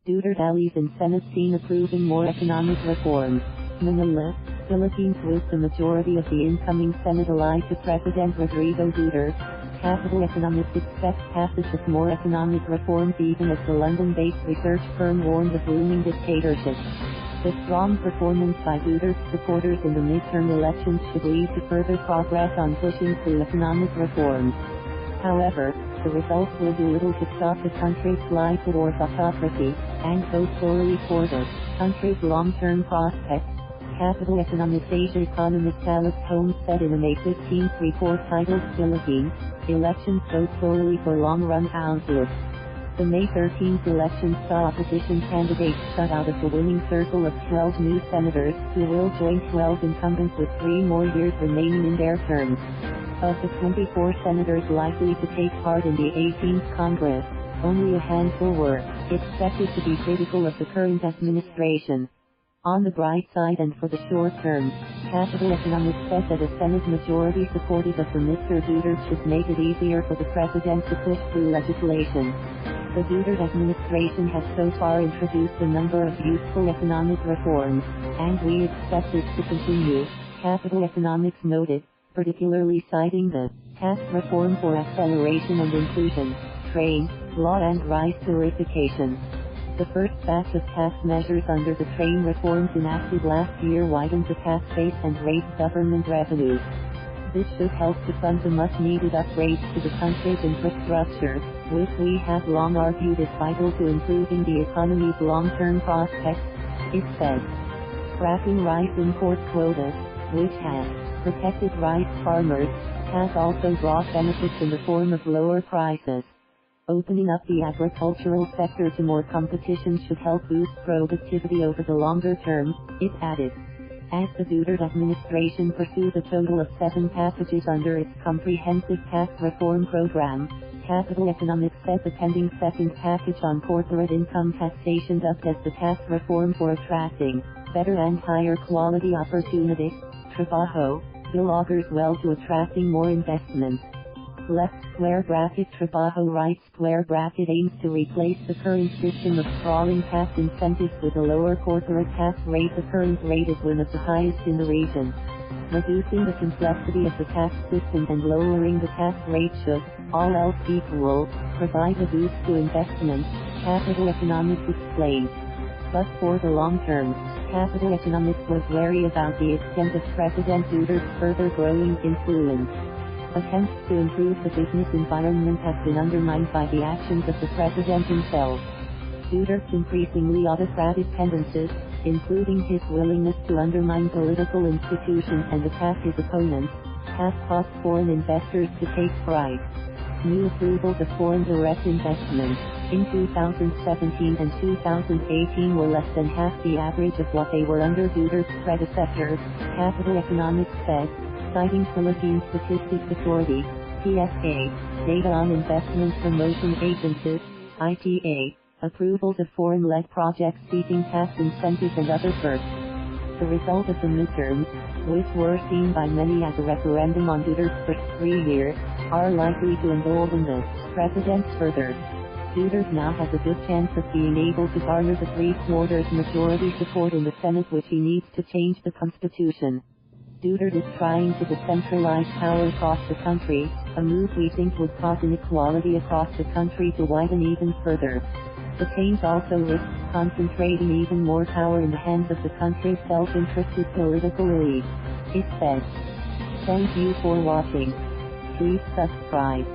Duterte allies in Senate seen approving more economic reforms. Manila, Philippines. With the majority of the incoming Senate allied to President Rodrigo Duterte, capital economists expect passage of more economic reforms even as the London-based research firm warned of looming dictatorship. The strong performance by Duterte's supporters in the midterm elections should lead to further progress on pushing through economic reforms. However, the results will do little to stop the country's slide towards autocracy, and so slowly for the country's long-term prospects. Capital Economics Asia economist Alex Holmes said in a May 15 report titled Philippines, Elections Go Slowly for Long-Run Outlook. The May 13th election saw opposition candidates shut out of the winning circle of 12 new senators, who will join 12 incumbents with 3 more years remaining in their terms. Of the 24 senators likely to take part in the 18th Congress, only a handful were expected to be critical of the current administration. On the bright side and for the short term, Capital Economics said that a Senate majority supportive of the Mr. Duterte should make it easier for the President to push through legislation. The Duterte administration has so far introduced a number of useful economic reforms, and we expect this to continue, Capital Economics noted, particularly citing the tax reform for acceleration and inclusion, train, law and rise tariffication. The first batch of tax measures under the train reforms enacted last year widened the tax base and raised government revenues. This should help to fund the much-needed upgrades to the country's infrastructure, which we have long argued is vital to improving the economy's long-term prospects, it said. Scrapping rice import quotas, which has protected rice farmers, has also brought benefits in the form of lower prices. Opening up the agricultural sector to more competition should help boost productivity over the longer term, it added. As the Duterte administration pursues a total of 7 packages under its comprehensive tax reform program, Capital Economics said the pending second package on corporate income taxation dubbed as the tax reform for attracting better and higher quality opportunities, Trabaho, bill augurs well to attracting more investment. Left square bracket Trabaho right square bracket aims to replace the current system of sprawling tax incentives with a lower corporate tax rate. The current rate is one of the highest in the region. Reducing the complexity of the tax system and lowering the tax rate should, all else equal, provide a boost to investment, Capital Economics explained. But for the long term, Capital Economics was wary about the extent of President Duterte's further growing influence. Attempts to improve the business environment have been undermined by the actions of the President himself. Duterte's increasingly autocratic tendencies, including his willingness to undermine political institutions and attack his opponents, have caused foreign investors to take fright. New approvals of foreign direct investment in 2017 and 2018 were less than half the average of what they were under Duterte's predecessor, Capital Economics said, citing Philippine Statistics Authority, PSA, data on investment promotion agencies, ITA, approvals of foreign-led projects seeking tax incentives and other perks. The result of the midterms, which were seen by many as a referendum on Duterte's first 3 years, are likely to embolden the President further. Duterte now has a good chance of being able to garner the 3/4 majority support in the Senate which he needs to change the Constitution. Duterte is trying to decentralize power across the country, a move we think would cause inequality across the country to widen even further. The change also risks concentrating even more power in the hands of the country's self-interested political elite, it said. Thank you for watching. Please subscribe.